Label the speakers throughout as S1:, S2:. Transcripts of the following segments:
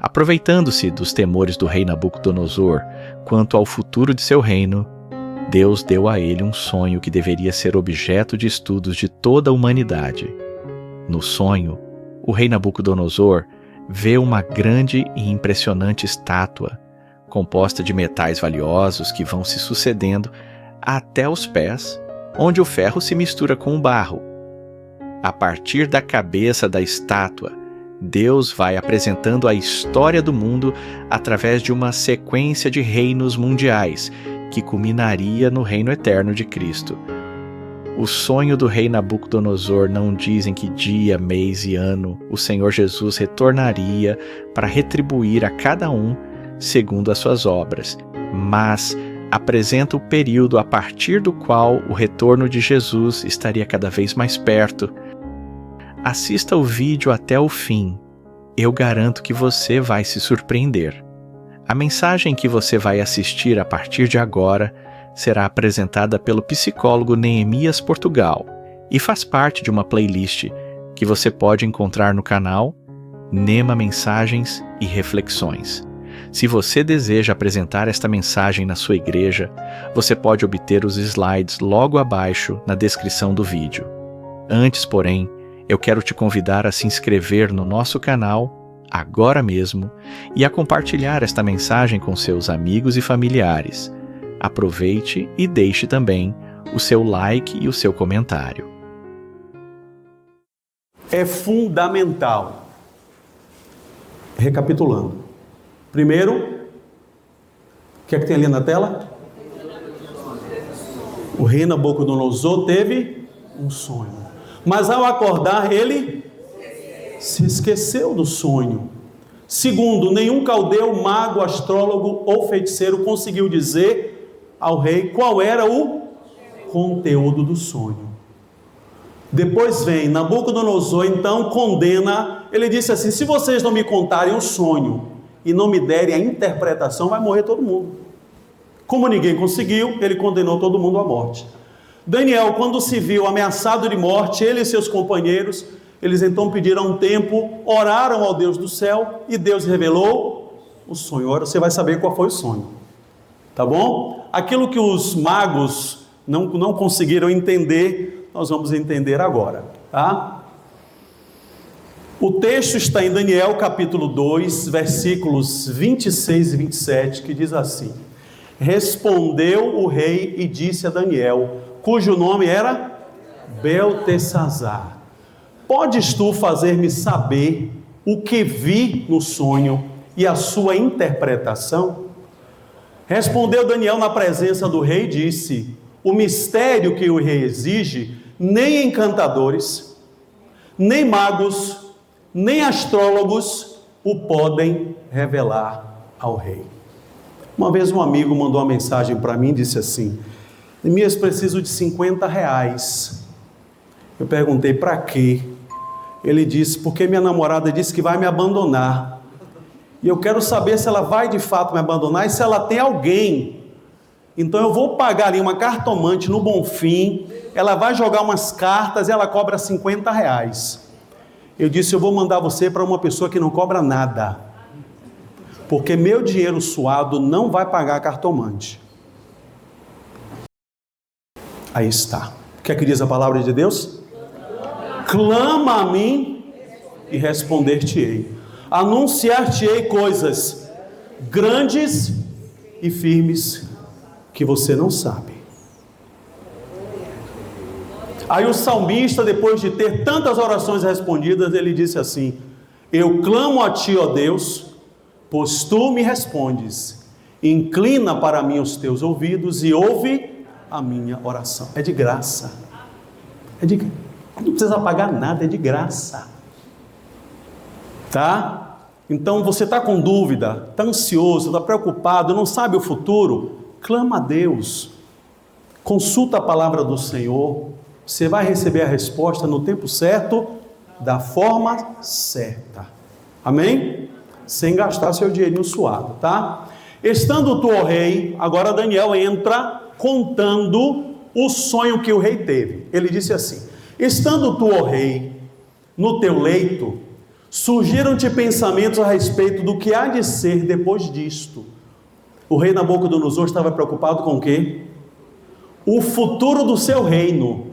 S1: Aproveitando-se dos temores do rei Nabucodonosor quanto ao futuro de seu reino, Deus deu a ele um sonho que deveria ser objeto de estudos de toda a humanidade. No sonho, o rei Nabucodonosor vê uma grande e impressionante estátua, composta de metais valiosos que vão se sucedendo até os pés, onde o ferro se mistura com o barro. A partir da cabeça da estátua, Deus vai apresentando a história do mundo através de uma sequência de reinos mundiais, que culminaria no reino eterno de Cristo. O sonho do rei Nabucodonosor não diz em que dia, mês e ano o Senhor Jesus retornaria para retribuir a cada um segundo as suas obras, mas apresenta o período a partir do qual o retorno de Jesus estaria cada vez mais perto. Assista o vídeo até o fim. Eu garanto que você vai se surpreender. A mensagem que você vai assistir a partir de agora será apresentada pelo psicólogo Neemias Portugal e faz parte de uma playlist que você pode encontrar no canal Nema Mensagens e Reflexões. Se você deseja apresentar esta mensagem na sua igreja, você pode obter os slides logo abaixo na descrição do vídeo. Antes, porém, eu quero te convidar a se inscrever no nosso canal agora mesmo e a compartilhar esta mensagem com seus amigos e familiares. Aproveite e deixe também o seu like e o seu comentário.
S2: É fundamental. Recapitulando. Primeiro, o que é que tem ali na tela? O rei Nabucodonosor teve um sonho. Mas ao acordar, ele se esqueceu do sonho. Segundo, nenhum caldeu, mago, astrólogo ou feiticeiro conseguiu dizer ao rei qual era o conteúdo do sonho. Depois vem Nabucodonosor, então condena, ele disse assim: se vocês não me contarem o sonho e não me derem a interpretação, vai morrer todo mundo. Como ninguém conseguiu, ele condenou todo mundo à morte. Daniel, quando se viu ameaçado de morte, ele e seus companheiros, eles então pediram um tempo, oraram ao Deus do céu e Deus revelou o sonho. Agora você vai saber qual foi o sonho, tá bom? Aquilo que os magos não conseguiram entender, nós vamos entender agora, tá? O texto está em Daniel capítulo 2, versículos 26 e 27, que diz assim: respondeu o rei e disse a Daniel, cujo nome era Beltesazar: podes tu fazer-me saber o que vi no sonho e a sua interpretação? Respondeu Daniel na presença do rei e disse: o mistério que o rei exige, nem encantadores, nem magos, nem astrólogos o podem revelar ao rei. Uma vez um amigo mandou uma mensagem para mim e disse assim: Neemias, preciso de R$50. Eu perguntei para quê? Ele disse: porque minha namorada disse que vai me abandonar. E eu quero saber se ela vai de fato me abandonar e se ela tem alguém. Então eu vou pagar ali uma cartomante no Bonfim, ela vai jogar umas cartas e ela cobra R$50. Eu disse: eu vou mandar você para uma pessoa que não cobra nada, porque meu dinheiro suado não vai pagar a cartomante. Aí está. O que é que diz a palavra de Deus? Clama a mim e responder-te-ei. Anunciar-te-ei coisas grandes e firmes que você não sabe. Aí o salmista, depois de ter tantas orações respondidas, ele disse assim: eu clamo a ti, ó Deus, pois tu me respondes. Inclina para mim os teus ouvidos e ouve a minha oração. É de graça. Não precisa pagar nada, é de graça. Tá? Então você está com dúvida, está ansioso, está preocupado, não sabe o futuro? Clama a Deus. Consulta a palavra do Senhor. Você vai receber a resposta no tempo certo, da forma certa. Amém? Sem gastar seu dinheirinho suado, tá? Estando tu, ó rei, agora Daniel entra contando o sonho que o rei teve. Ele disse assim: estando tu, ó rei, no teu leito, Surgiram-te pensamentos a respeito do que há de ser depois disto. O rei Nabucodonosor estava preocupado com o quê? O futuro do seu reino.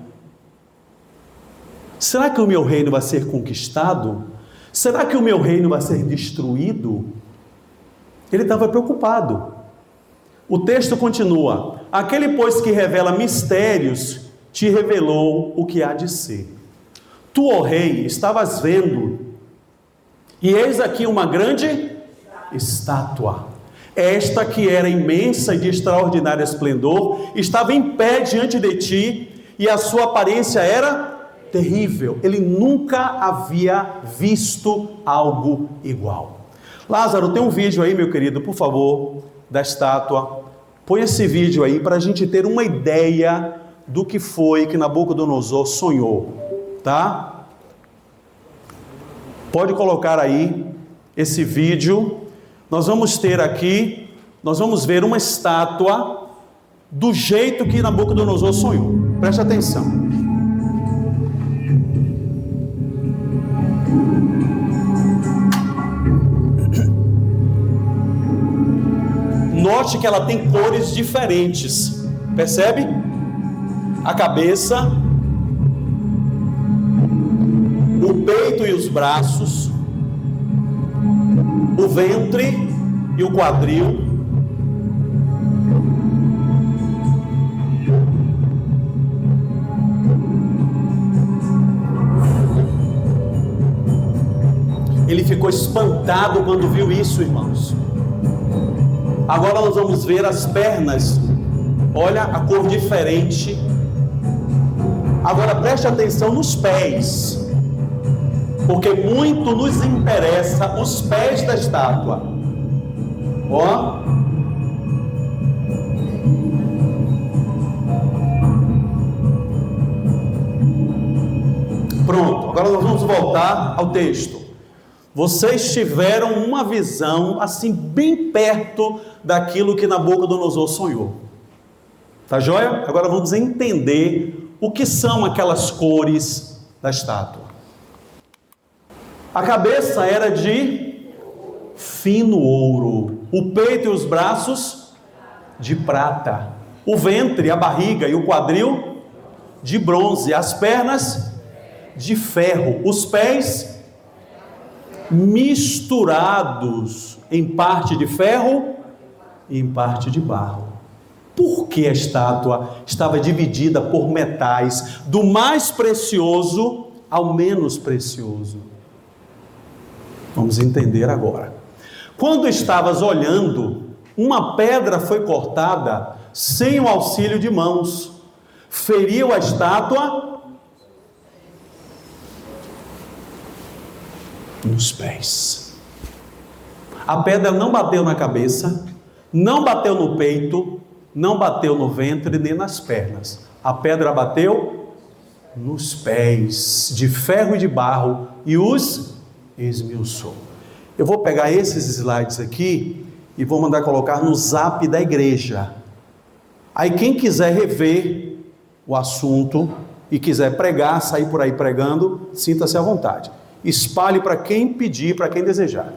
S2: Será que o meu reino vai ser conquistado? Será que o meu reino vai ser destruído? Ele estava preocupado. O texto continua: aquele, pois, que revela mistérios, te revelou o que há de ser. Tu, ó rei, estavas vendo, e eis aqui uma grande estátua. Esta, que era imensa e de extraordinário esplendor, estava em pé diante de ti, e a sua aparência era terrível. Ele nunca havia visto algo igual. Lázaro, tem um vídeo aí, meu querido, por favor, da estátua. Põe esse vídeo aí para a gente ter uma ideia do que foi que Nabucodonosor sonhou, tá? Pode colocar aí esse vídeo. Nós vamos ter aqui, nós vamos ver uma estátua do jeito que Nabucodonosor sonhou. Preste atenção. Note que ela tem cores diferentes. Percebe? A cabeça, o peito e os braços, o ventre e o quadril, ele ficou espantado quando viu isso, irmãos. Agora nós vamos ver as pernas. Olha a cor diferente. Agora preste atenção nos pés, porque muito nos interessa os pés da estátua. Ó. Pronto, agora nós vamos voltar ao texto. Vocês tiveram uma visão assim bem perto daquilo que Nabucodonosor sonhou. Tá joia? Agora vamos entender o que são aquelas cores da estátua. A cabeça era de fino ouro, o peito e os braços de prata, o ventre, a barriga e o quadril de bronze, as pernas de ferro, os pés misturados em parte de ferro e em parte de barro. Por que a estátua estava dividida por metais, do mais precioso ao menos precioso? Vamos entender agora. Quando estavas olhando, uma pedra foi cortada sem o auxílio de mãos, feriu a estátua nos pés. A pedra não bateu na cabeça, não bateu no peito, não bateu no ventre nem nas pernas. A pedra bateu nos pés, de ferro e de barro, e os esmiuçou. Eu vou pegar esses slides aqui e vou mandar colocar no zap da igreja. Aí quem quiser rever o assunto e quiser pregar, sair por aí pregando, sinta-se à vontade. Espalhe para quem pedir, para quem desejar.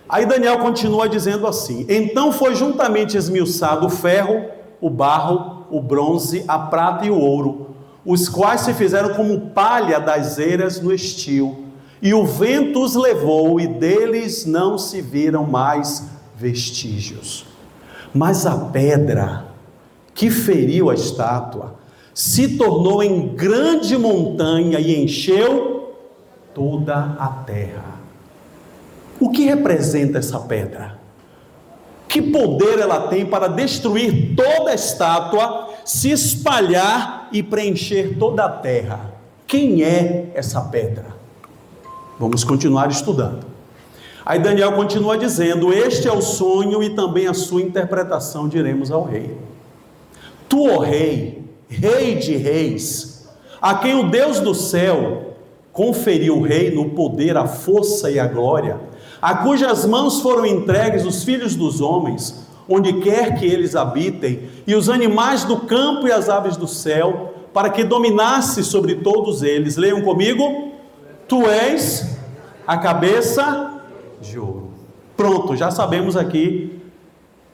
S2: Aí Daniel continua dizendo assim: então foi juntamente esmiuçado o ferro, o barro, o bronze, a prata e o ouro, os quais se fizeram como palha das eiras no estio, e o vento os levou, e deles não se viram mais vestígios. Mas a pedra que feriu a estátua se tornou em grande montanha e encheu toda a terra. O que representa essa pedra? Que poder ela tem para destruir toda a estátua, se espalhar e preencher toda a terra? Quem é essa pedra? Vamos continuar estudando. Aí Daniel continua dizendo: este é o sonho e também a sua interpretação, diremos ao rei. Tu, ó rei, rei de reis, a quem o Deus do céu conferiu o reino, o poder, a força e a glória, a cujas mãos foram entregues os filhos dos homens, onde quer que eles habitem, e os animais do campo e as aves do céu, para que dominasse sobre todos eles. Leiam comigo: tu és a cabeça de ouro. Pronto, já sabemos aqui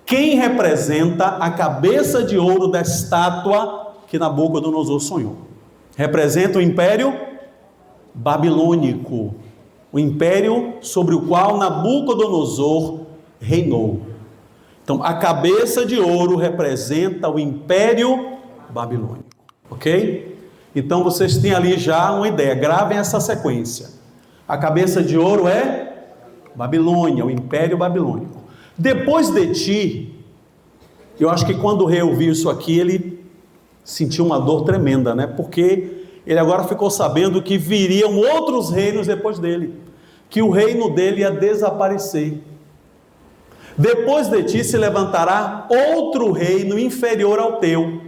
S2: quem representa a cabeça de ouro da estátua que Nabucodonosor sonhou. Representa o Império Babilônico, o império sobre o qual Nabucodonosor reinou. Então, a cabeça de ouro representa o Império Babilônico, ok? Então, vocês têm ali já uma ideia, gravem essa sequência. A cabeça de ouro é Babilônia, o Império Babilônico. Depois de ti, eu acho que quando o rei ouviu isso aqui, ele sentiu uma dor tremenda, né? Porque ele agora ficou sabendo que viriam outros reinos depois dele, que o reino dele ia desaparecer. Depois de ti se levantará outro reino inferior ao teu,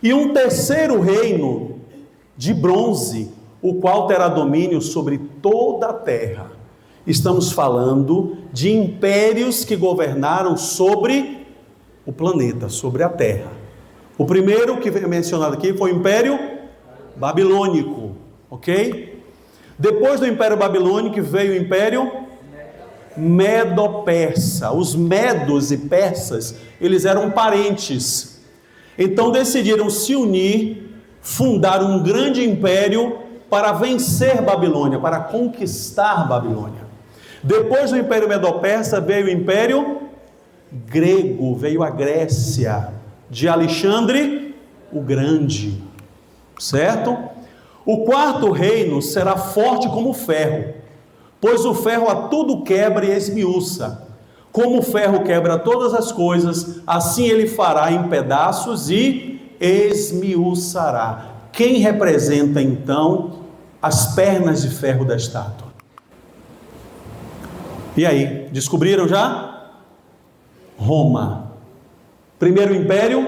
S2: e um terceiro reino de bronze, o qual terá domínio sobre toda a terra. Estamos falando de impérios que governaram sobre o planeta, sobre a terra. O primeiro que é mencionado aqui foi o Império Babilônico, ok? Depois do Império Babilônico veio o Império Medo-Persa. Os medos e persas, eles eram parentes. Então decidiram se unir, fundar um grande império para vencer Babilônia, para conquistar Babilônia. Depois do Império Medo-Persa veio o Império Grego, veio a Grécia, de Alexandre o Grande, certo? O quarto reino será forte como ferro, pois o ferro a tudo quebra e esmiuça. Como o ferro quebra todas as coisas, assim ele fará em pedaços e esmiuçará. Quem representa então as pernas de ferro da estátua? E aí, descobriram já? Roma. Primeiro império,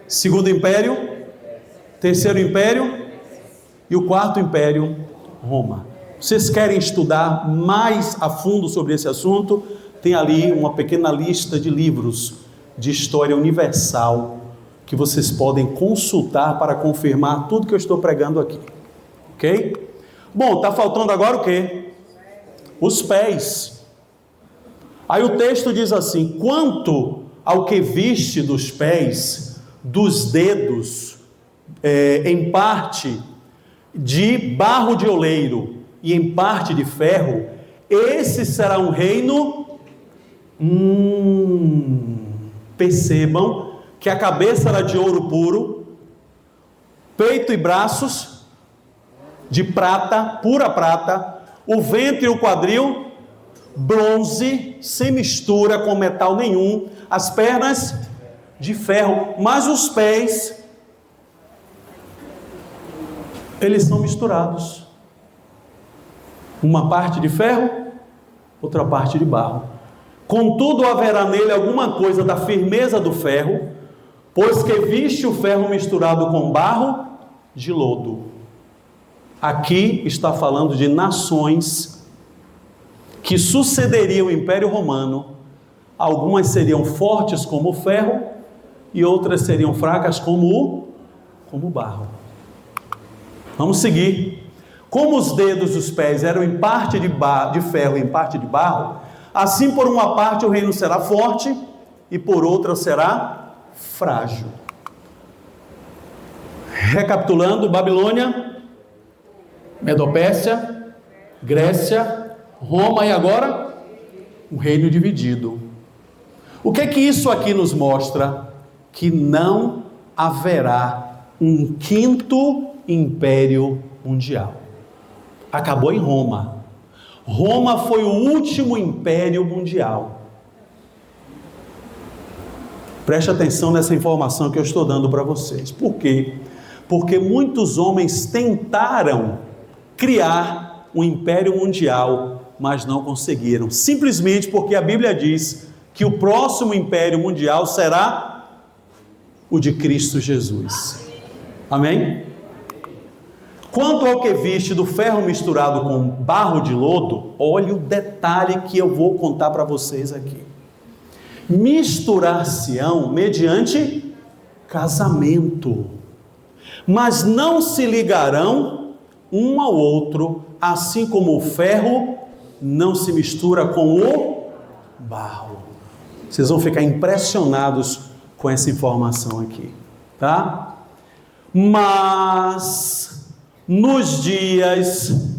S2: segundo império, terceiro império e o quarto império, Roma. Vocês querem estudar mais a fundo sobre esse assunto? Tem ali uma pequena lista de livros de história universal que vocês podem consultar para confirmar tudo que eu estou pregando aqui, ok? Bom, está faltando agora o quê? Os pés. Aí o texto diz assim: quanto ao que viste dos pés, dos dedos, em parte de barro de oleiro e em parte de ferro, esse será um reino. Percebam que a cabeça era de ouro puro, peito e braços de prata, pura prata, o ventre e o quadril bronze, sem mistura com metal nenhum, as pernas de ferro, mas os pés, eles são misturados, uma parte de ferro, outra parte de barro. Contudo haverá nele alguma coisa da firmeza do ferro, pois que viste o ferro misturado com barro de lodo. Aqui está falando de nações que sucederiam o Império Romano. Algumas seriam fortes como o ferro e outras seriam fracas como o barro. Vamos seguir. Como os dedos dos pés eram em parte de ferro e em parte de barro, assim por uma parte o reino será forte e por outra será frágil. Recapitulando: Babilônia, Medo-Pérsia, Grécia, Roma e agora um reino dividido. O que é que isso aqui nos mostra? Que não haverá um quinto império mundial. Acabou em Roma. Roma foi o último império mundial. Preste atenção nessa informação que eu estou dando para vocês. Por quê? Porque muitos homens tentaram criar um império mundial, mas não conseguiram. Simplesmente porque a Bíblia diz que o próximo império mundial será o de Cristo Jesus. Amém? Quanto ao que viste do ferro misturado com barro de lodo, olhe o detalhe que eu vou contar para vocês aqui. Misturar-se-ão mediante casamento, mas não se ligarão um ao outro, assim como o ferro não se mistura com o barro. Vocês vão ficar impressionados com essa informação aqui, tá? Mas nos dias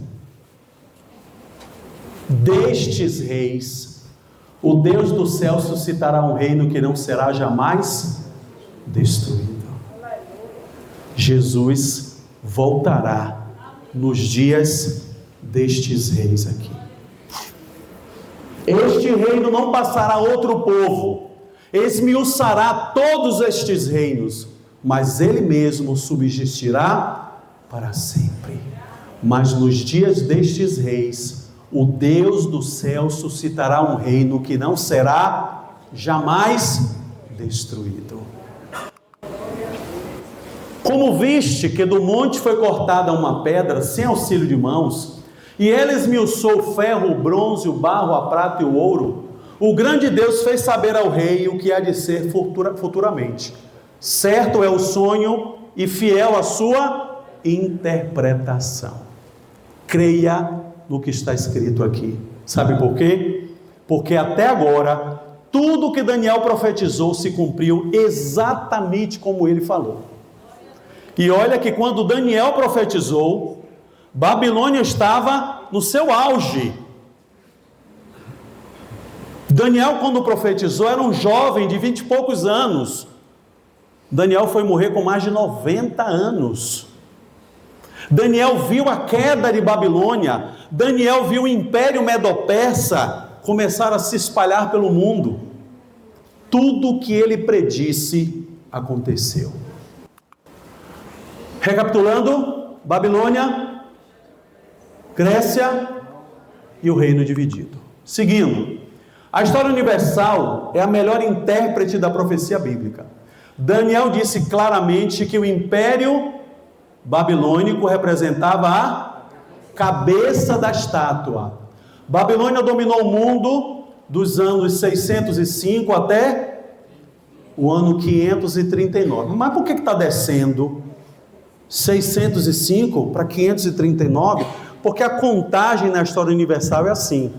S2: destes reis, o Deus do céu suscitará um reino que não será jamais destruído. Jesus voltará nos dias destes reis aqui. Este reino não passará a outro povo, esmiuçará todos estes reinos, mas ele mesmo subsistirá para sempre. Mas nos dias destes reis, o Deus do céu suscitará um reino que não será jamais destruído. Como viste que do monte foi cortada uma pedra sem auxílio de mãos, e ele esmiuçou o ferro, o bronze, o barro, a prata e o ouro, o grande Deus fez saber ao rei o que há de ser futuramente. Certo é o sonho e fiel a sua interpretação. Creia no que está escrito aqui. Sabe por quê? Porque até agora, tudo que Daniel profetizou se cumpriu exatamente como ele falou. E olha que quando Daniel profetizou, Babilônia estava no seu auge. Daniel, quando profetizou, era um jovem de 20 e poucos anos. Daniel foi morrer com mais de 90 anos. Daniel viu a queda de Babilônia. Daniel viu o Império Medo-Persa começar a se espalhar pelo mundo. Tudo o que ele predisse aconteceu. Recapitulando: Babilônia, Grécia e o reino dividido. Seguindo, a história universal é a melhor intérprete da profecia bíblica. Daniel disse claramente que o Império Babilônico representava a cabeça da estátua. Babilônia dominou o mundo dos anos 605 até o ano 539. Mas por que está descendo 605 para 539? Porque a contagem na história universal é assim: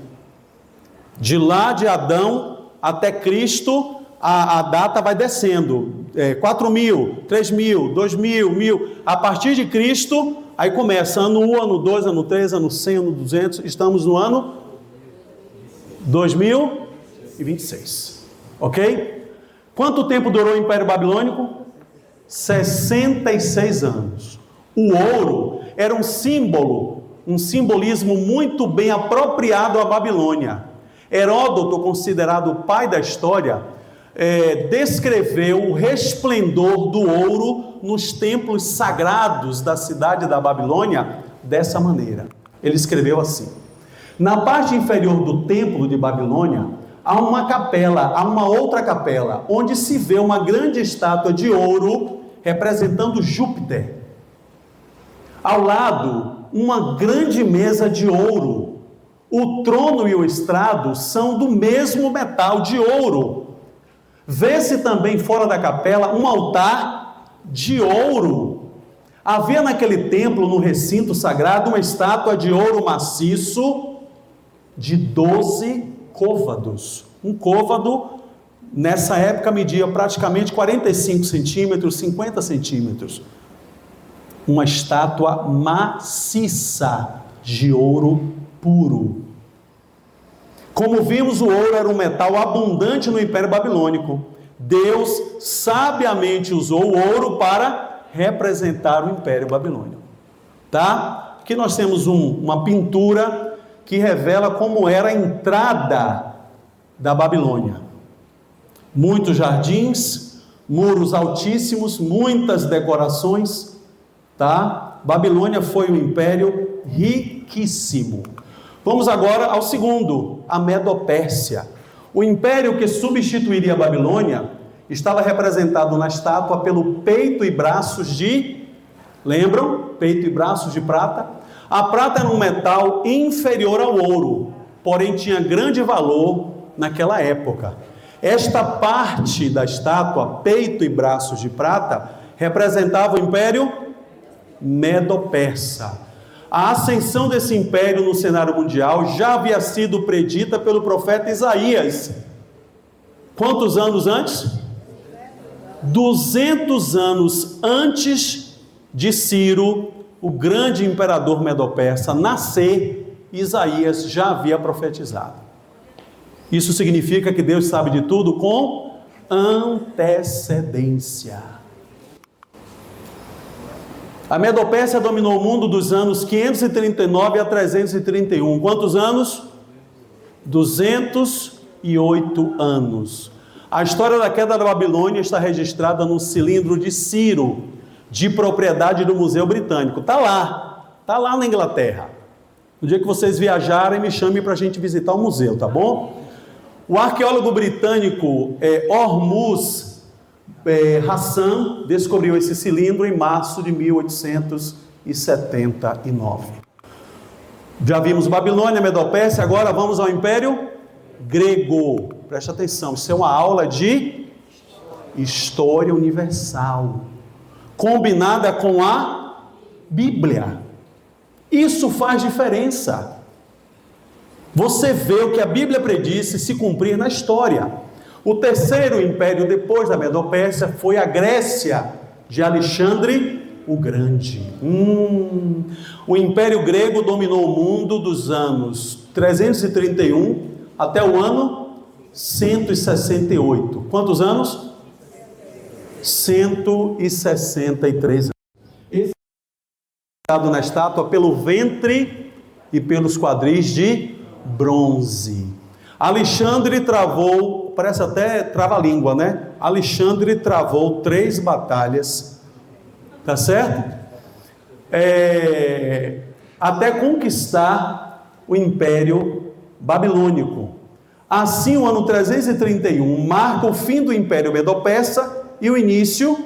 S2: de lá de Adão até Cristo, a data vai descendo, 4.000, 3.000, 2.000, 1.000, a partir de Cristo, aí começa ano 1, ano 2, ano 3, ano 100, ano 200, estamos no ano 2026, ok? Quanto tempo durou o Império Babilônico? 66 anos. O ouro era um símbolo, um simbolismo muito bem apropriado à Babilônia. Heródoto, considerado o pai da história, descreveu o resplendor do ouro nos templos sagrados da cidade da Babilônia dessa maneira. Ele escreveu assim: na parte inferior do templo de Babilônia há uma capela, há uma outra capela, onde se vê uma grande estátua de ouro representando Júpiter. Ao lado, uma grande mesa de ouro. O trono e o estrado são do mesmo metal de ouro. Vê-se também fora da capela um altar de ouro. Havia naquele templo, no recinto sagrado, uma estátua de ouro maciço de 12 côvados. Um côvado, nessa época, media praticamente 45 centímetros, 50 centímetros. Uma estátua maciça de ouro puro. Como vimos, o ouro era um metal abundante no Império Babilônico. Deus sabiamente usou o ouro para representar o Império Babilônico. Tá? Aqui nós temos uma pintura que revela como era a entrada da Babilônia. Muitos jardins, muros altíssimos, muitas decorações, tá? Babilônia foi um império riquíssimo. Vamos agora ao segundo, a Medo-Pérsia. O império que substituiria a Babilônia estava representado na estátua pelo peito e braços de, lembram? Peito e braços de prata. A prata era um metal inferior ao ouro, porém tinha grande valor naquela época. Esta parte da estátua, peito e braços de prata, representava o império Medo-Persa. A ascensão desse império no cenário mundial já havia sido predita pelo profeta Isaías. Quantos anos antes? 200 anos antes de Ciro, o grande imperador medo-persa, nascer, Isaías já havia profetizado. Isso significa que Deus sabe de tudo com antecedência. A Medo-Pérsia dominou o mundo dos anos 539 a 331. Quantos anos? 208 anos. A história da queda da Babilônia está registrada no cilindro de Ciro, de propriedade do Museu Britânico. Está lá na Inglaterra. No dia que vocês viajarem, me chamem para a gente visitar o museu, tá bom? O arqueólogo britânico Hormuz Hassan descobriu esse cilindro em março de 1879. Já vimos Babilônia, Medo-Pérsia, agora vamos ao Império Grego. Preste atenção, isso é uma aula de história universal, combinada com a Bíblia. Isso faz diferença. Você vê o que a Bíblia predisse se cumprir na história. O terceiro império depois da Medo-Pérsia foi a Grécia de Alexandre o Grande. O Império Grego dominou o mundo dos anos 331 até o ano 168. Quantos anos? 163 anos. Esse é na estátua pelo ventre e pelos quadris de bronze. Alexandre travou, parece até trava-língua, né? Alexandre travou 3 batalhas, tá certo? Até conquistar o Império Babilônico. Assim, o ano 331 marca o fim do Império Medo-Persa e o início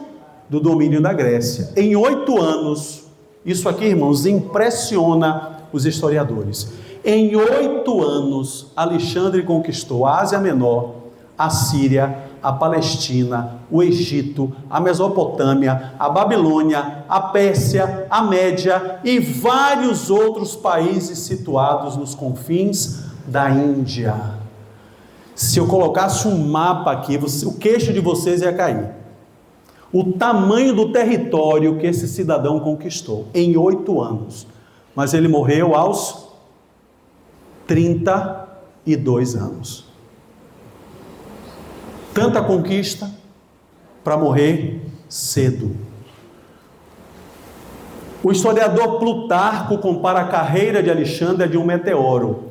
S2: do domínio da Grécia. Em 8 anos, isso aqui, irmãos, impressiona os historiadores. Em 8 anos, Alexandre conquistou a Ásia Menor, a Síria, a Palestina, o Egito, a Mesopotâmia, a Babilônia, a Pérsia, a Média e vários outros países situados nos confins da Índia. Se eu colocasse um mapa aqui, o queixo de vocês ia cair. O tamanho do território que esse cidadão conquistou em 8 anos. Mas ele morreu aos 32 anos. Tanta conquista para morrer cedo. O historiador Plutarco compara a carreira de Alexandre a de um meteoro.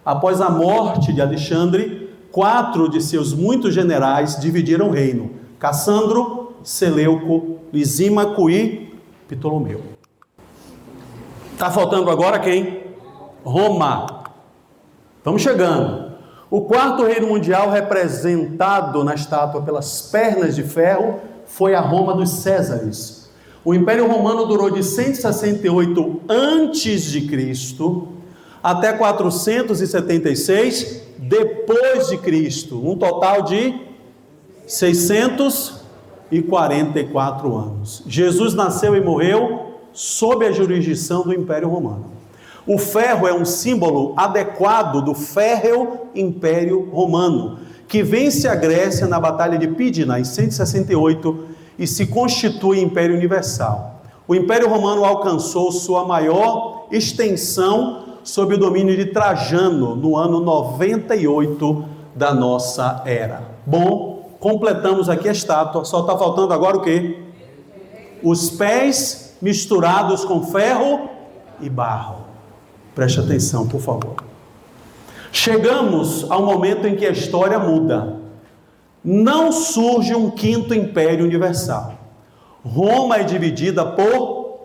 S2: Após a morte de Alexandre, 4 de seus muitos generais dividiram o reino: Cassandro, Seleuco, Lisímaco e Ptolomeu. Está faltando agora quem? Roma. Vamos chegando. O quarto reino mundial, representado na estátua pelas pernas de ferro, foi a Roma dos Césares. O Império Romano durou de 168 a.C. até 476 depois de Cristo, um total de 644 anos. Jesus nasceu e morreu sob a jurisdição do Império Romano. O ferro é um símbolo adequado do férreo Império Romano, que vence a Grécia na Batalha de Pídina em 168 e se constitui Império Universal. O Império Romano alcançou sua maior extensão sob o domínio de Trajano no ano 98 da nossa era. Bom, completamos aqui a estátua, só está faltando agora o quê? Os pés misturados com ferro e barro. Preste atenção, por favor. Chegamos ao momento em que a história muda. Não surge um quinto império universal. Roma é dividida por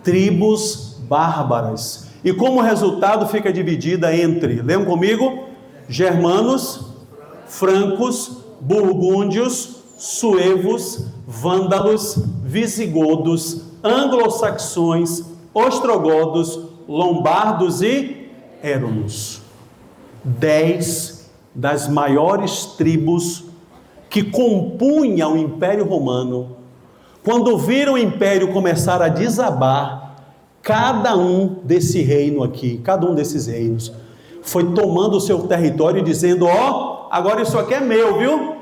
S2: tribos bárbaras. E como resultado fica dividida entre, leiam comigo, germanos, francos, burgúndios, suevos, vândalos, visigodos, anglo-saxões, ostrogodos, lombardos e érunos. 10 das maiores tribos que compunham o Império Romano, quando viram o Império começar a desabar, Cada um desse reino aqui, cada um desses reinos, foi tomando o seu território e dizendo: ó, agora isso aqui é meu, viu?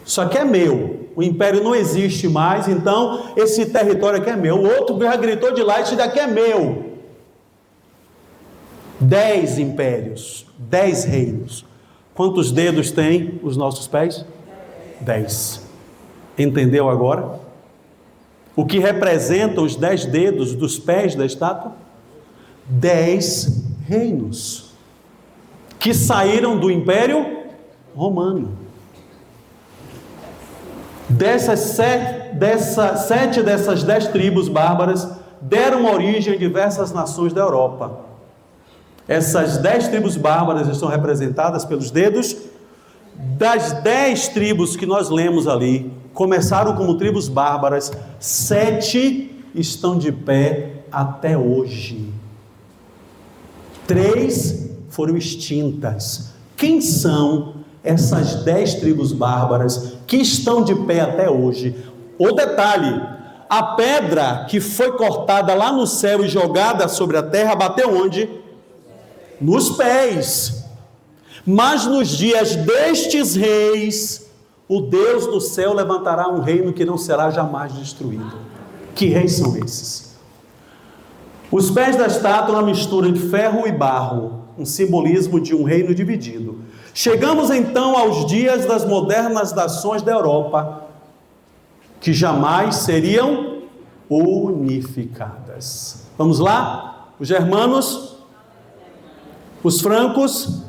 S2: Isso aqui é meu. O império não existe mais, então esse território aqui é meu. O outro já gritou de lá: isso daqui é meu. 10 impérios, 10 reinos. Quantos dedos tem os nossos pés? 10. Entendeu agora? O que representa os 10 dedos dos pés da estátua? 10 reinos que saíram do Império Romano. Sete dessas 10 tribos bárbaras deram origem a diversas nações da Europa. Essas 10 tribos bárbaras estão representadas pelos dedos. Das 10 tribos que nós lemos ali, começaram como tribos bárbaras, 7 estão de pé até hoje. 3 foram extintas. Quem são essas 10 tribos bárbaras que estão de pé até hoje? O detalhe: a pedra que foi cortada lá no céu e jogada sobre a terra bateu onde? Nos pés. Mas nos dias destes reis, o Deus do céu levantará um reino que não será jamais destruído. Que reis são esses? Os pés da estátua, uma mistura de ferro e barro, um simbolismo de um reino dividido. Chegamos então aos dias das modernas nações da Europa, que jamais seriam unificadas. Vamos lá? Os germanos, os francos,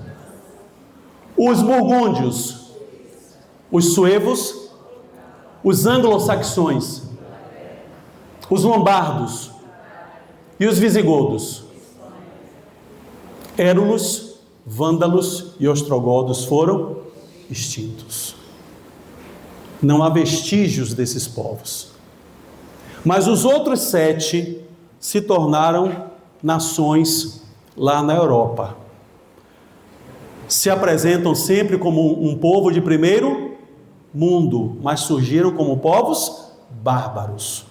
S2: os burgúndios, os suevos, os anglo-saxões, os lombardos e os visigodos, érulos, vândalos e ostrogodos foram extintos. Não há vestígios desses povos. Mas os outros 7 se tornaram nações lá na Europa. Se apresentam sempre como um povo de primeiro mundo, mas surgiram como povos bárbaros.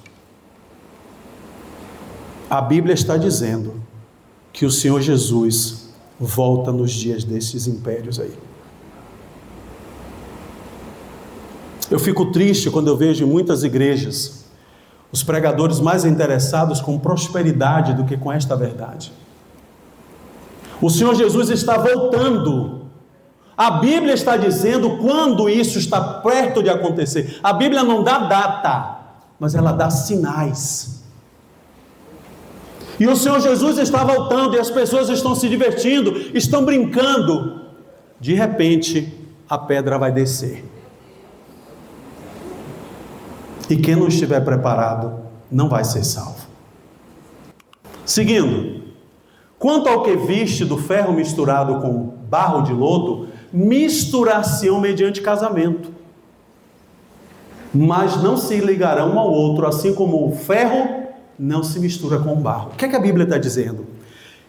S2: A Bíblia está dizendo que o Senhor Jesus volta nos dias desses impérios aí. Eu fico triste quando eu vejo em muitas igrejas os pregadores mais interessados com prosperidade do que com esta verdade. O Senhor Jesus está voltando. A Bíblia está dizendo quando isso está perto de acontecer. A Bíblia não dá data, mas ela dá sinais. E o Senhor Jesus está voltando e as pessoas estão se divertindo, estão brincando. De repente, a pedra vai descer. E quem não estiver preparado, não vai ser salvo. Seguindo. Quanto ao que viste do ferro misturado com barro de lodo, misturar-se-ão mediante casamento, mas não se ligarão um ao outro, assim como o ferro não se mistura com o barro. O que é que a Bíblia está dizendo?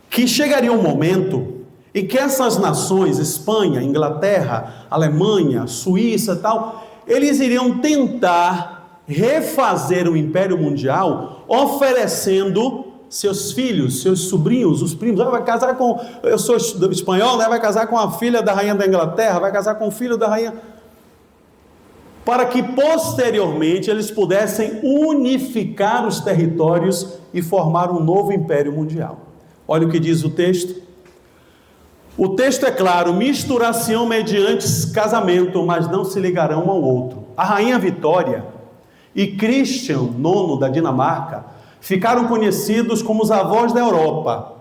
S2: Que chegaria um momento em que essas nações, Espanha, Inglaterra, Alemanha, Suíça e tal, eles iriam tentar refazer o Império Mundial, oferecendo seus filhos, seus sobrinhos, os primos. Vai casar com, eu sou espanhol, né? Vai casar com a filha da rainha da Inglaterra, vai casar com o filho da rainha, para que posteriormente eles pudessem unificar os territórios e formar um novo império mundial. Olha o que diz o texto. O texto é claro: misturar-se-ão mediante casamento, mas não se ligarão um ao outro. A rainha Vitória e Christian IX da Dinamarca ficaram conhecidos como os avós da Europa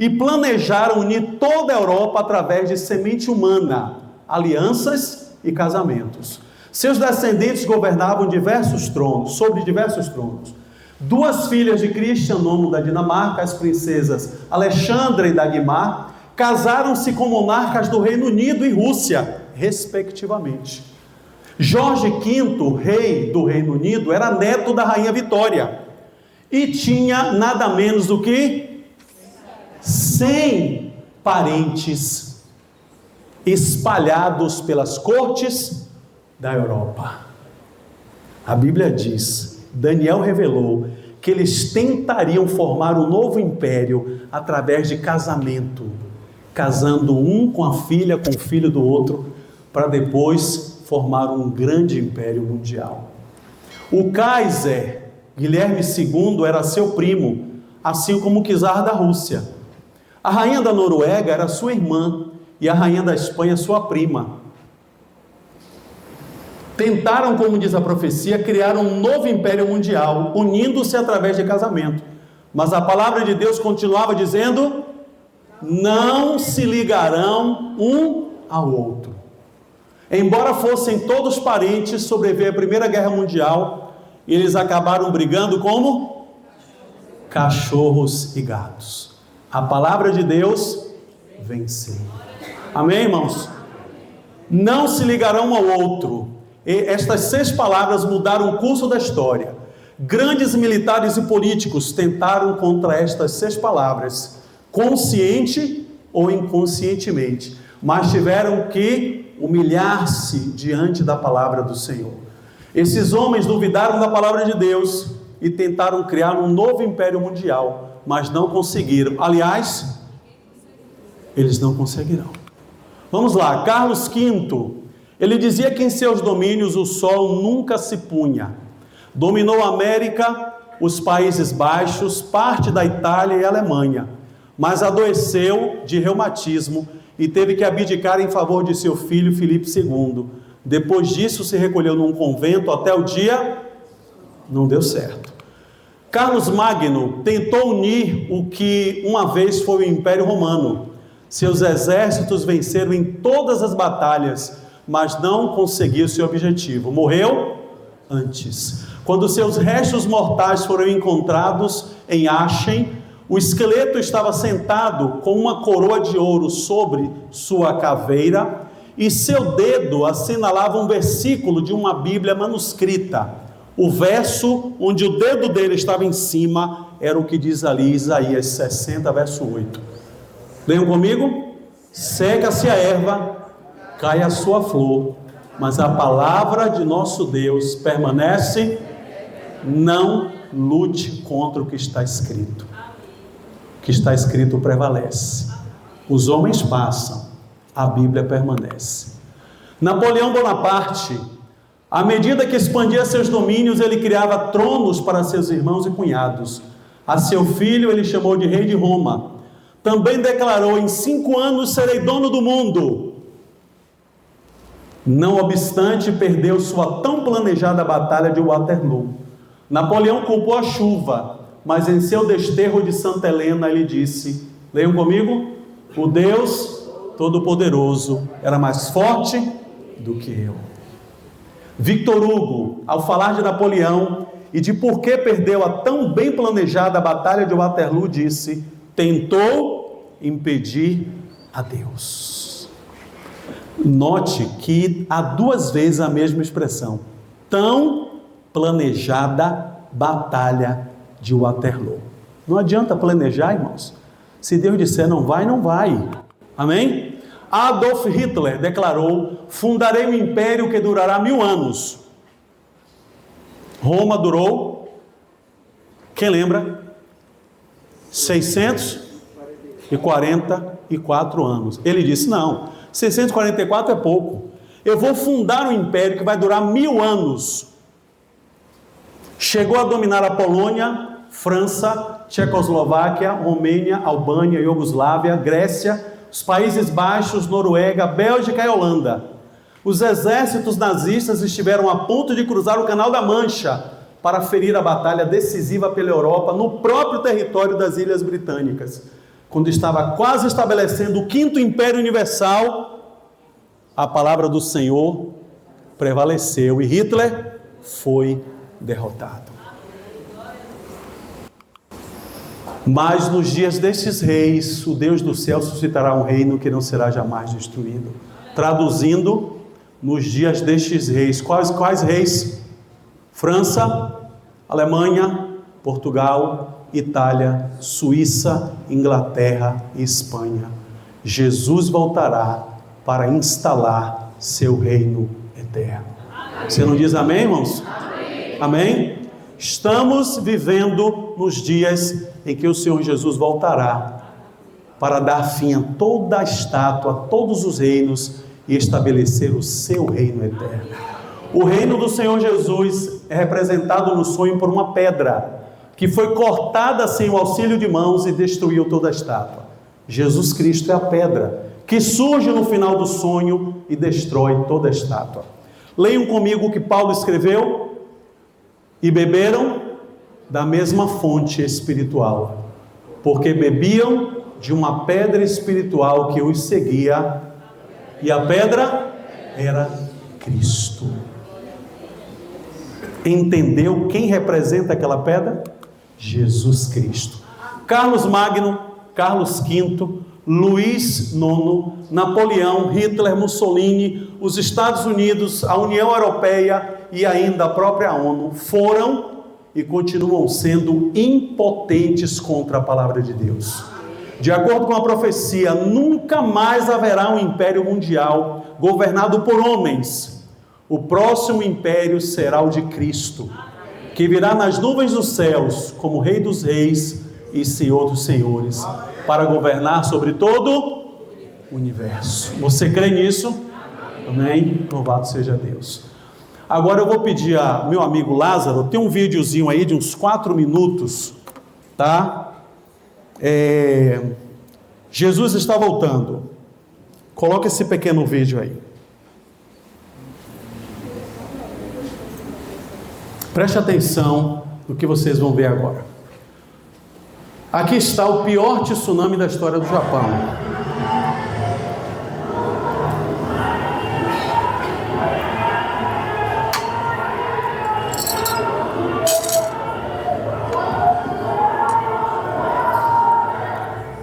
S2: e planejaram unir toda a Europa através de semente humana, alianças e casamentos. Seus descendentes governavam sobre diversos tronos. 2 filhas de Christian IX da Dinamarca, as princesas Alexandra e Dagmar, casaram-se com monarcas do Reino Unido e Rússia, respectivamente. Jorge V, rei do Reino Unido, era neto da rainha Vitória e tinha nada menos do que 100 parentes espalhados pelas cortes da Europa. A Bíblia diz, Daniel revelou, que eles tentariam formar um novo império através de casamento, casando um com a filha, com o filho do outro, para depois formar um grande império mundial. O Kaiser Guilherme II era seu primo, assim como o czar da Rússia. A rainha da Noruega era sua irmã e a rainha da Espanha sua prima. Tentaram, como diz a profecia, criar um novo império mundial, unindo-se através de casamento. Mas a palavra de Deus continuava dizendo: não se ligarão um ao outro. Embora fossem todos parentes, sobreveio a Primeira Guerra Mundial e eles acabaram brigando como cachorros e gatos. A palavra de Deus venceu. Amém, irmãos? Não se ligarão ao outro. E estas 6 palavras mudaram o curso da história. Grandes militares e políticos tentaram contra estas 6 palavras, consciente ou inconscientemente, mas tiveram que humilhar-se diante da palavra do Senhor. Esses homens duvidaram da palavra de Deus e tentaram criar um novo império mundial, mas não conseguiram. Aliás, eles não conseguirão. Vamos lá, Carlos V, ele dizia que em seus domínios o sol nunca se punha. Dominou a América, os Países Baixos, parte da Itália e Alemanha, mas adoeceu de reumatismo e teve que abdicar em favor de seu filho Filipe II. Depois disso se recolheu num convento até o dia... Não deu certo. Carlos Magno tentou unir o que uma vez foi o Império Romano. Seus exércitos venceram em todas as batalhas, mas não conseguiu seu objetivo. Morreu antes. Quando seus restos mortais foram encontrados em Aachen, o esqueleto estava sentado com uma coroa de ouro sobre sua caveira e seu dedo assinalava um versículo de uma Bíblia manuscrita. O verso onde o dedo dele estava em cima era o que diz ali Isaías 60, verso 8. Leiam comigo? Seca-se a erva, cai a sua flor, mas a palavra de nosso Deus permanece. Não lute contra o que está escrito. O que está escrito prevalece. Os homens passam, a Bíblia permanece. Napoleão Bonaparte, à medida que expandia seus domínios, ele criava tronos para seus irmãos e cunhados. A seu filho ele chamou de rei de Roma. Também declarou: em 5 anos serei dono do mundo. Não obstante, perdeu sua tão planejada batalha de Waterloo. Napoleão culpou a chuva, mas em seu desterro de Santa Helena ele disse, leiam comigo: o Deus Todo-Poderoso era mais forte do que eu. Victor Hugo, ao falar de Napoleão e de por que perdeu a tão bem planejada batalha de Waterloo, disse: tentou impedir a Deus. Note que há 2 vezes a mesma expressão: tão planejada batalha de Waterloo. Não adianta planejar, irmãos. Se Deus disser não vai, não vai. Amém? Adolf Hitler declarou: fundarei um império que durará 1000 anos. Roma durou, quem lembra? 644 anos. Ele disse: não, 644 é pouco. Eu vou fundar um império que vai durar 1000 anos. Chegou a dominar a Polônia, França, Tchecoslováquia, Romênia, Albânia, Iugoslávia, Grécia, os Países Baixos, Noruega, Bélgica e Holanda. Os exércitos nazistas estiveram a ponto de cruzar o Canal da Mancha para ferir a batalha decisiva pela Europa no próprio território das Ilhas Britânicas. Quando estava quase estabelecendo o 5º Império Universal, a palavra do Senhor prevaleceu e Hitler foi derrotado. Mas nos dias destes reis, o Deus do céu suscitará um reino que não será jamais destruído. Traduzindo, nos dias destes reis, quais reis? França, Alemanha, Portugal, Itália, Suíça, Inglaterra e Espanha. Jesus voltará para instalar seu reino eterno. Você não diz amém, irmãos? Amém? Amém? Estamos vivendo nos dias em que o Senhor Jesus voltará para dar fim a toda a estátua, a todos os reinos e estabelecer o seu reino eterno. O reino do Senhor Jesus é representado no sonho por uma pedra que foi cortada sem o auxílio de mãos e destruiu toda a estátua. Jesus Cristo é a pedra que surge no final do sonho e destrói toda a estátua. Leiam comigo o que Paulo escreveu: e beberam da mesma fonte espiritual, porque bebiam de uma pedra espiritual que os seguia, e a pedra era Cristo. Entendeu quem representa aquela pedra? Jesus Cristo. Carlos Magno, Carlos V, Luís IX, Napoleão, Hitler, Mussolini, os Estados Unidos, a União Europeia e ainda a própria ONU foram e continuam sendo impotentes contra a palavra de Deus. De acordo com a profecia, nunca mais haverá um império mundial governado por homens. O próximo império será o de Cristo, que virá nas nuvens dos céus como Rei dos Reis e Senhor dos Senhores, para governar sobre todo o universo. Você crê nisso? Amém? Louvado seja Deus. Agora eu vou pedir a meu amigo Lázaro, tem um videozinho aí de uns 4 minutos, tá? Jesus está voltando. Coloca esse pequeno vídeo aí. Preste atenção no que vocês vão ver agora. Aqui está o pior tsunami da história do Japão.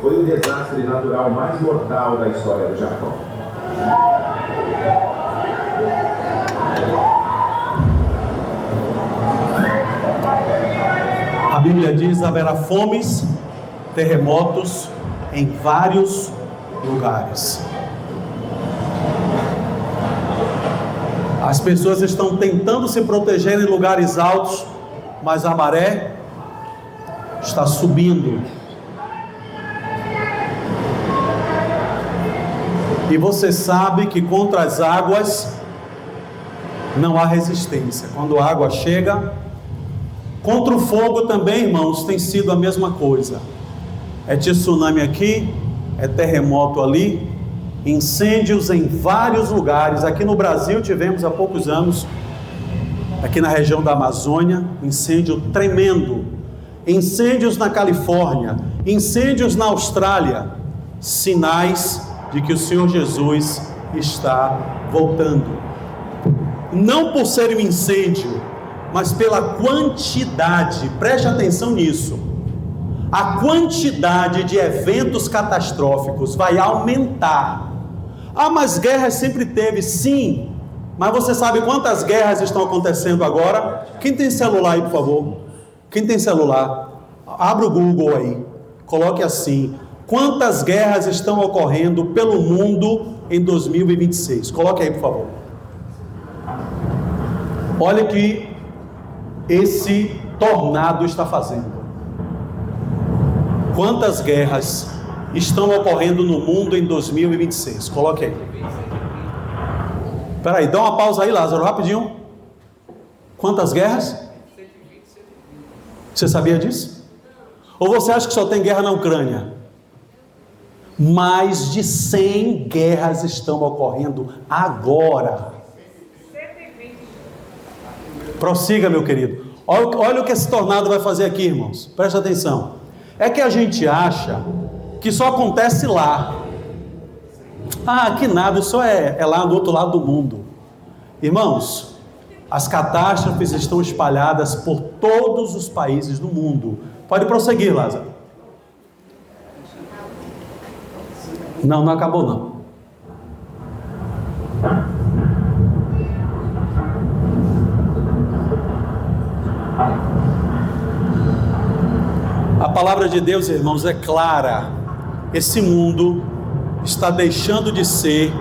S3: Foi o desastre natural mais mortal da história do Japão.
S2: A Bíblia diz: haverá fomes, terremotos em vários lugares. As pessoas estão tentando se proteger em lugares altos, mas a maré está subindo. E você sabe que contra as águas não há resistência. Quando a água chega, contra o fogo também, irmãos, tem sido a mesma coisa. É tsunami aqui, é terremoto ali, incêndios em vários lugares. Aqui no Brasil tivemos há poucos anos, aqui na região da Amazônia, incêndio tremendo. Incêndios na Califórnia, incêndios na Austrália. Sinais de que o Senhor Jesus está voltando. Não por ser um incêndio, mas pela quantidade, preste atenção nisso. A quantidade de eventos catastróficos vai aumentar. Ah, mas guerras sempre teve, sim. Mas você sabe quantas guerras estão acontecendo agora? Quem tem celular aí, por favor? Quem tem celular? Abra o Google aí. Coloque assim: quantas guerras estão ocorrendo pelo mundo em 2026? Coloque aí, por favor. Olha o que esse tornado está fazendo. Quantas guerras estão ocorrendo no mundo em 2026? Coloque aí. Espera aí, dá uma pausa aí, Lázaro, rapidinho. Quantas guerras? Você sabia disso? Ou você acha que só tem guerra na Ucrânia? Mais de 100 guerras estão ocorrendo agora. Prossiga, meu querido. Olha o que esse tornado vai fazer aqui, irmãos. Presta atenção. É que a gente acha que só acontece lá. Ah, que nada, isso é lá do outro lado do mundo. Irmãos, as catástrofes estão espalhadas por todos os países do mundo. Pode prosseguir, Lázaro. Não acabou não. A palavra de Deus, irmãos, é clara. Esse mundo está deixando de ser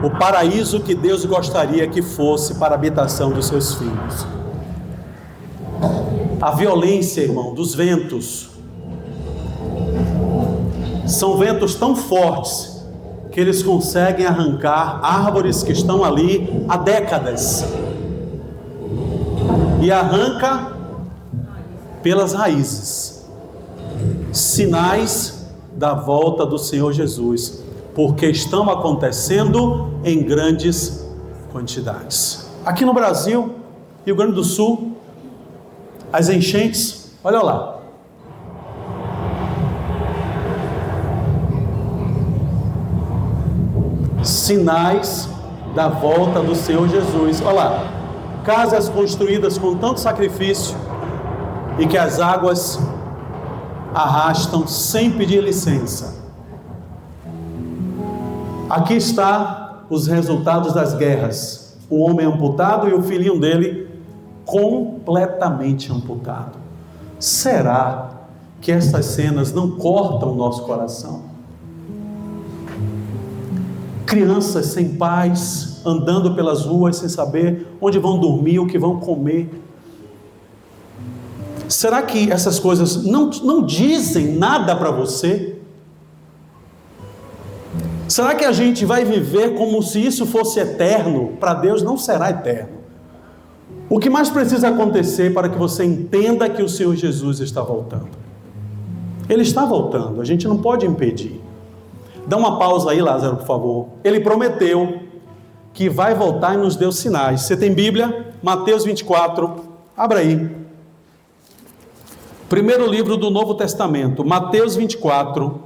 S2: o paraíso que Deus gostaria que fosse para a habitação dos seus filhos. A violência, irmão, dos ventos. São ventos tão fortes que eles conseguem arrancar árvores que estão ali há décadas. E arranca pelas raízes. Sinais da volta do Senhor Jesus, porque estão acontecendo em grandes quantidades. Aqui no Brasil, Rio Grande do Sul, as enchentes, olha lá. Sinais da volta do Senhor Jesus. Olha lá, casas construídas com tanto sacrifício e que as águas arrastam sem pedir licença. Aqui está os resultados das guerras. O homem amputado e o filhinho dele completamente amputado. Será que essas cenas não cortam o nosso coração? Crianças sem pais, andando pelas ruas sem saber onde vão dormir, o que vão comer. Será que essas coisas não dizem nada para você? Será que a gente vai viver como se isso fosse eterno? Para Deus não será eterno. O que mais precisa acontecer para que você entenda que o Senhor Jesus está voltando? Ele está voltando, a gente não pode impedir. Dá uma pausa aí, Lázaro, por favor. Ele prometeu que vai voltar e nos deu sinais. Você tem Bíblia? Mateus 24, abra aí. Primeiro livro do Novo Testamento, Mateus 24.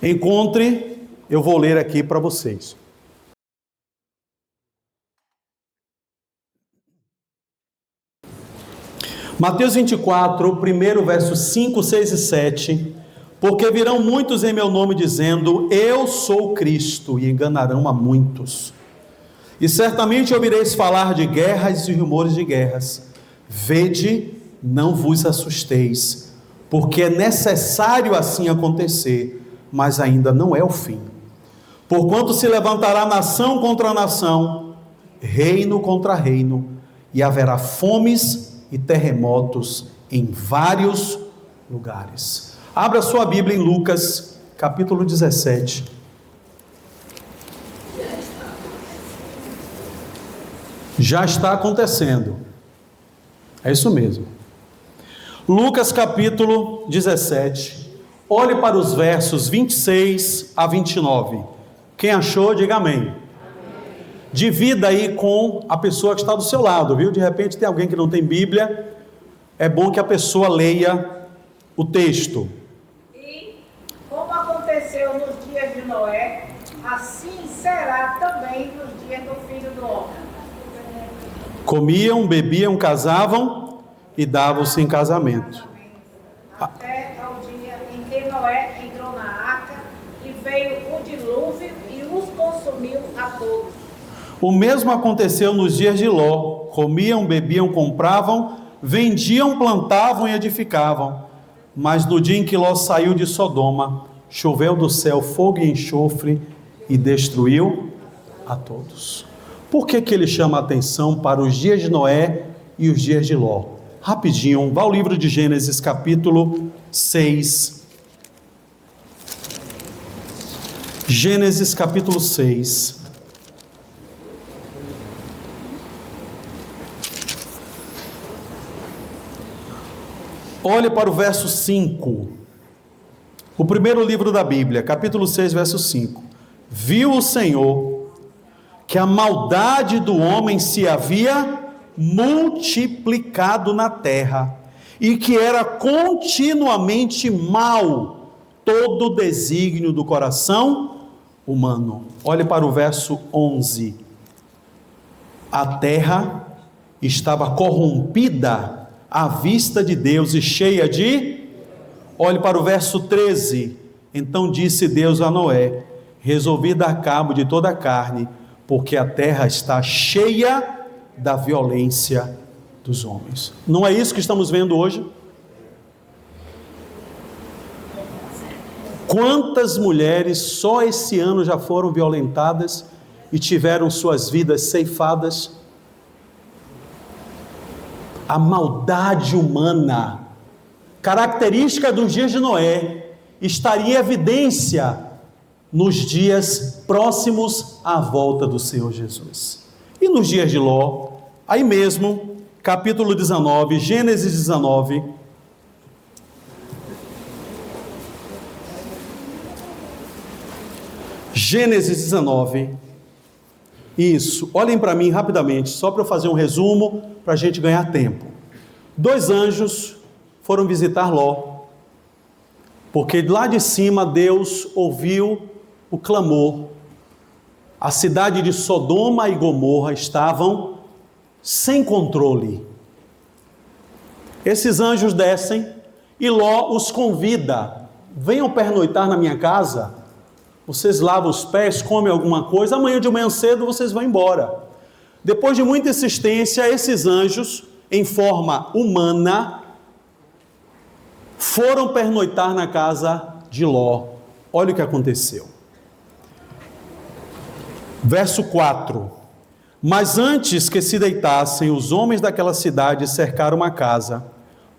S2: Encontre, eu vou ler aqui para vocês. Mateus 24, primeiro versos 5, 6 e 7. Porque virão muitos em meu nome dizendo, eu sou Cristo, e enganarão a muitos. E certamente ouvireis falar de guerras e rumores de guerras. Vede, não vos assusteis, porque é necessário assim acontecer, mas ainda não é o fim. Porquanto se levantará nação contra nação, reino contra reino, e haverá fomes e terremotos em vários lugares. Abra sua Bíblia em Lucas, capítulo 17. Já está acontecendo. É isso mesmo. Lucas capítulo 17. Olhe para os versos 26 a 29. Quem achou, diga amém. Divida aí com a pessoa que está do seu lado, viu? De repente tem alguém que não tem Bíblia. É bom que a pessoa leia o texto.
S4: E como aconteceu nos dias de Noé, assim será também nos dias do Filho do Homem.
S2: Comiam, bebiam, casavam e davam-se em casamento.
S4: Até ao dia em que Noé entrou na arca e veio o dilúvio e os consumiu a todos.
S2: O mesmo aconteceu nos dias de Ló. Comiam, bebiam, compravam, vendiam, plantavam e edificavam. Mas no dia em que Ló saiu de Sodoma, choveu do céu fogo e enxofre e destruiu a todos. Por que ele chama a atenção para os dias de Noé e os dias de Ló? Rapidinho, vá ao livro de Gênesis capítulo 6. Gênesis capítulo 6. Olhe para o verso 5. O primeiro livro da Bíblia, capítulo 6, verso 5. Viu o Senhor que a maldade do homem se havia multiplicado na terra, e que era continuamente mal todo o desígnio do coração humano. Olhe para o verso 11. A terra estava corrompida à vista de Deus e cheia de... Olhe para o verso 13. Então disse Deus a Noé: resolvi dar cabo de toda a carne, porque a terra está cheia da violência dos homens. Não é isso que estamos vendo hoje? Quantas mulheres só esse ano já foram violentadas e tiveram suas vidas ceifadas? A maldade humana, característica dos dias de Noé, estaria em evidência nos dias próximos à volta do Senhor Jesus. E nos dias de Ló, aí mesmo, capítulo 19, Gênesis 19, Gênesis 19, isso, olhem para mim rapidamente, só para eu fazer um resumo, para a gente ganhar tempo. 2 anjos foram visitar Ló, porque lá de cima Deus ouviu o clamor. A cidade de Sodoma e Gomorra estavam sem controle. Esses anjos descem e Ló os convida: venham pernoitar na minha casa, vocês lavam os pés, comem alguma coisa, amanhã de manhã cedo vocês vão embora. Depois de muita insistência, esses anjos, em forma humana, foram pernoitar na casa de Ló. Olha o que aconteceu. Verso 4: mas antes que se deitassem, os homens daquela cidade cercaram a casa,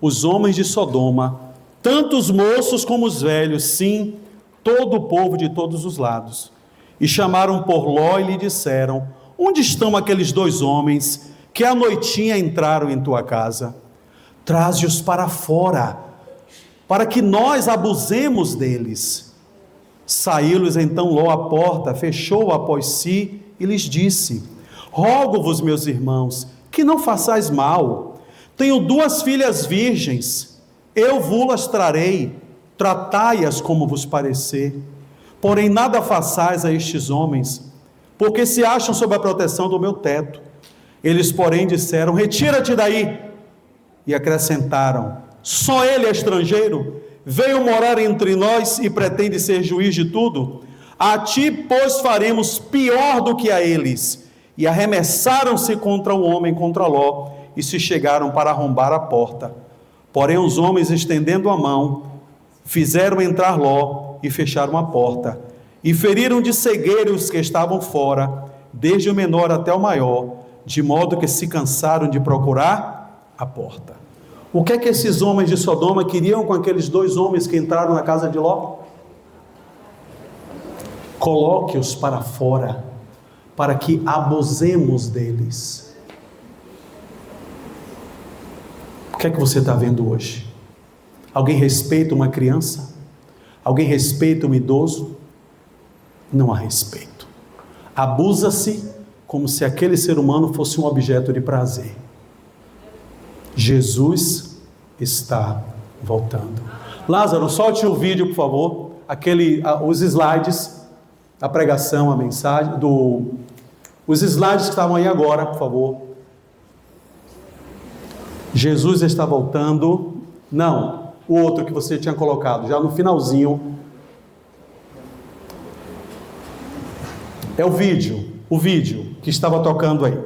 S2: os homens de Sodoma, tanto os moços como os velhos, sim, todo o povo de todos os lados, e chamaram por Ló e lhe disseram: onde estão aqueles 2 homens que à noitinha entraram em tua casa? Traze-os para fora, para que nós abusemos deles. Saiu-lhes então Ló à porta, fechou-a após si e lhes disse: rogo-vos, meus irmãos, que não façais mal. Tenho 2 filhas virgens, eu vos-las trarei, tratai-as como vos parecer. Porém nada façais a estes homens, porque se acham sob a proteção do meu teto. Eles, porém, disseram: retira-te daí. E acrescentaram: só ele é estrangeiro, veio morar entre nós e pretende ser juiz de tudo? A ti, pois, faremos pior do que a eles. E arremessaram-se contra o homem, contra Ló, e se chegaram para arrombar a porta. Porém os homens, estendendo a mão, fizeram entrar Ló e fecharam a porta, e feriram de cegueira os que estavam fora, desde o menor até o maior, de modo que se cansaram de procurar a porta. O que é que esses homens de Sodoma queriam com aqueles 2 homens que entraram na casa de Ló? Coloque-os para fora, para que abusemos deles. O que é que você está vendo hoje? Alguém respeita uma criança? Alguém respeita um idoso? Não há respeito. Abusa-se como se aquele ser humano fosse um objeto de prazer. Jesus está voltando. Lázaro, solte o vídeo, por favor. Os slides, a pregação, a mensagem, os slides que estavam aí agora, por favor. Jesus está voltando. Não, o outro que você tinha colocado, já no finalzinho. É o vídeo que estava tocando aí.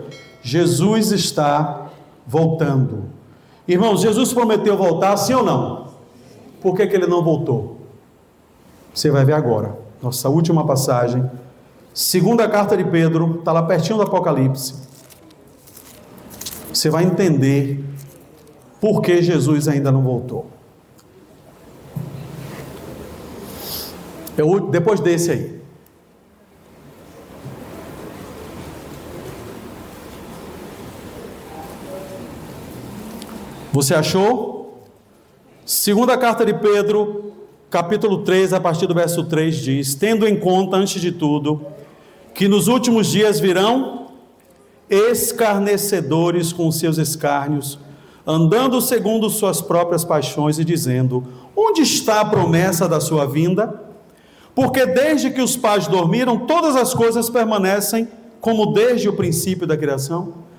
S2: Jesus está voltando. Irmãos, Jesus prometeu voltar, sim ou não? Por que ele não voltou? Você vai ver agora. Nossa última passagem. 2ª carta de Pedro, está lá pertinho do Apocalipse. Você vai entender por que Jesus ainda não voltou. Depois desse aí. Você achou? 2ª carta de Pedro, capítulo 3, a partir do verso 3 diz: tendo em conta, antes de tudo, que nos últimos dias virão escarnecedores com seus escárnios, andando segundo suas próprias paixões e dizendo: onde está a promessa da sua vinda? Porque desde que os pais dormiram, todas as coisas permanecem como desde o princípio da criação.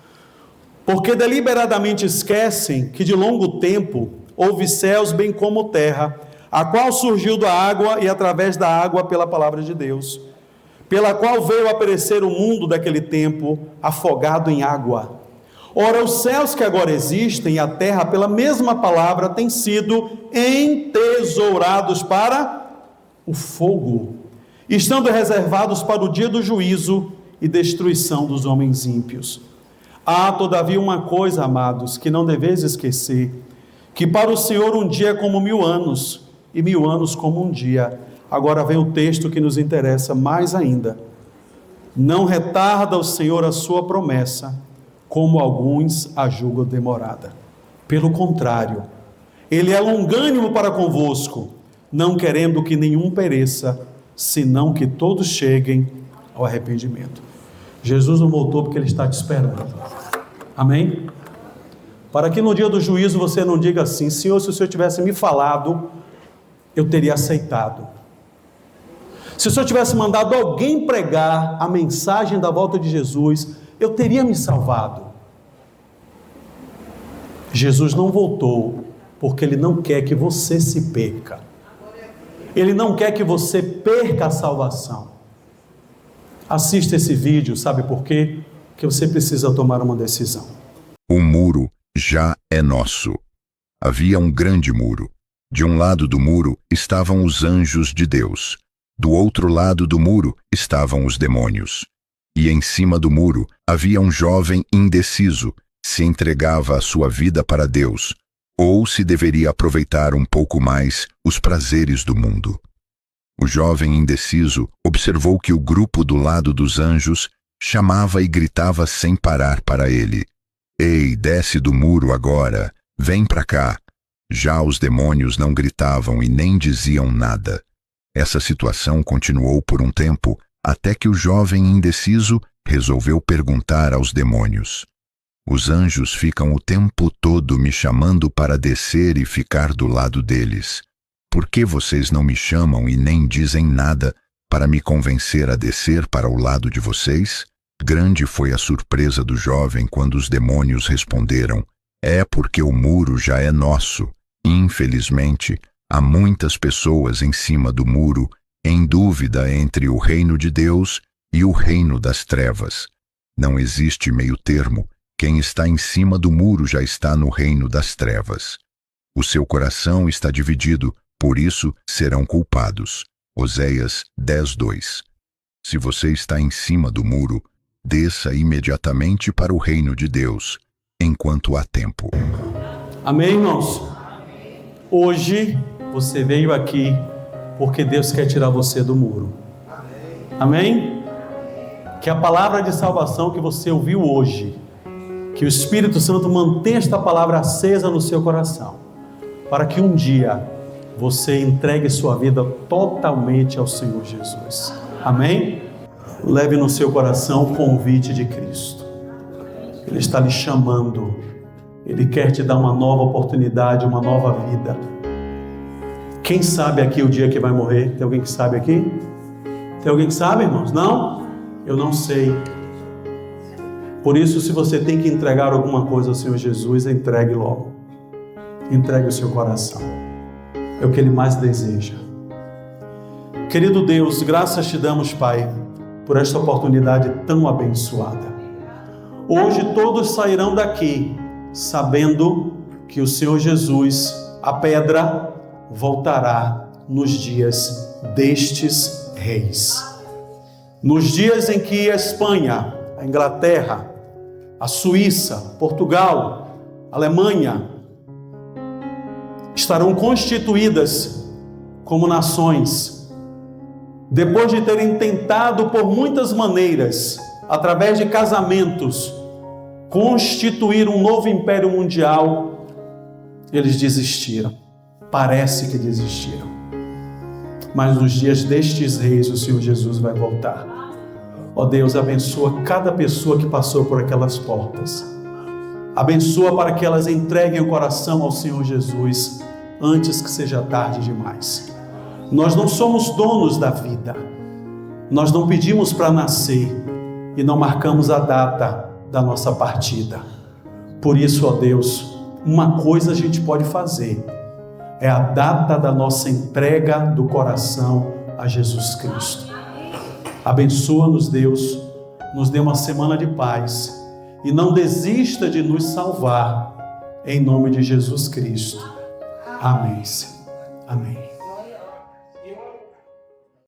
S2: Porque deliberadamente esquecem que de longo tempo houve céus bem como terra, a qual surgiu da água e através da água pela palavra de Deus, pela qual veio a perecer o mundo daquele tempo, afogado em água. Ora, os céus que agora existem e a terra, pela mesma palavra, têm sido entesourados para o fogo, estando reservados para o dia do juízo e destruição dos homens ímpios. Há, todavia, uma coisa, amados, que não deveis esquecer, que para o Senhor um dia é como 1000 anos, e 1000 anos como um dia. Agora vem o texto que nos interessa mais ainda. Não retarda o Senhor a sua promessa, como alguns a julgam demorada. Pelo contrário, Ele é longânimo para convosco, não querendo que nenhum pereça, senão que todos cheguem ao arrependimento. Jesus não voltou porque Ele está te esperando. Amém? Para que no dia do juízo você não diga assim: Senhor, se o Senhor tivesse me falado, eu teria aceitado. Se o Senhor tivesse mandado alguém pregar a mensagem da volta de Jesus, eu teria me salvado. Jesus não voltou porque Ele não quer que você se perca. Ele não quer que você perca a salvação. Assista esse vídeo, sabe por quê? Porque você precisa tomar uma decisão.
S5: O muro já é nosso. Havia um grande muro. De um lado do muro estavam os anjos de Deus. Do outro lado do muro estavam os demônios. E em cima do muro havia um jovem indeciso, se entregava a sua vida para Deus, ou se deveria aproveitar um pouco mais os prazeres do mundo. O jovem indeciso observou que o grupo do lado dos anjos chamava e gritava sem parar para ele: Ei, desce do muro agora, vem para cá. Já os demônios não gritavam e nem diziam nada. Essa situação continuou por um tempo, até que o jovem indeciso resolveu perguntar aos demônios: Os anjos ficam o tempo todo me chamando para descer e ficar do lado deles. Por que vocês não me chamam e nem dizem nada para me convencer a descer para o lado de vocês? Grande foi a surpresa do jovem quando os demônios responderam: É porque o muro já é nosso. Infelizmente, há muitas pessoas em cima do muro, em dúvida entre o reino de Deus e o reino das trevas. Não existe meio termo. Quem está em cima do muro já está no reino das trevas. O seu coração está dividido, por isso serão culpados. Oséias 10:2. Se você está em cima do muro, desça imediatamente para o reino de Deus, enquanto há tempo.
S2: Amém, irmãos? Hoje você veio aqui porque Deus quer tirar você do muro. Amém? Que a palavra de salvação que você ouviu hoje, que o Espírito Santo mantenha esta palavra acesa no seu coração, para que um dia você entregue sua vida totalmente ao Senhor Jesus. Amém? Leve no seu coração o convite de Cristo. Ele está lhe chamando. Ele quer te dar uma nova oportunidade, uma nova vida. Quem sabe aqui o dia que vai morrer? Tem alguém que sabe aqui? Tem alguém que sabe, irmãos? Não? Eu não sei. Por isso, se você tem que entregar alguma coisa ao Senhor Jesus, entregue logo. Entregue o seu coração. É o que Ele mais deseja. Querido Deus, graças te damos, Pai, por esta oportunidade tão abençoada. Hoje todos sairão daqui sabendo que o Senhor Jesus, a pedra, voltará nos dias destes reis. Nos dias em que a Espanha, a Inglaterra, a Suíça, Portugal, a Alemanha estarão constituídas como nações, depois de terem tentado por muitas maneiras, através de casamentos, constituir um novo império mundial, eles desistiram. Parece que desistiram. Mas nos dias destes reis, o Senhor Jesus vai voltar. Ó Deus, abençoa cada pessoa que passou por aquelas portas. Abençoa para que elas entreguem o coração ao Senhor Jesus antes que seja tarde demais. Nós não somos donos da vida. Nós não pedimos para nascer e não marcamos a data da nossa partida. Por isso, ó Deus, uma coisa a gente pode fazer, é a data da nossa entrega do coração a Jesus Cristo. Abençoa-nos, Deus, nos dê uma semana de paz e não desista de nos salvar, em nome de Jesus Cristo. Amém, Senhor. Amém.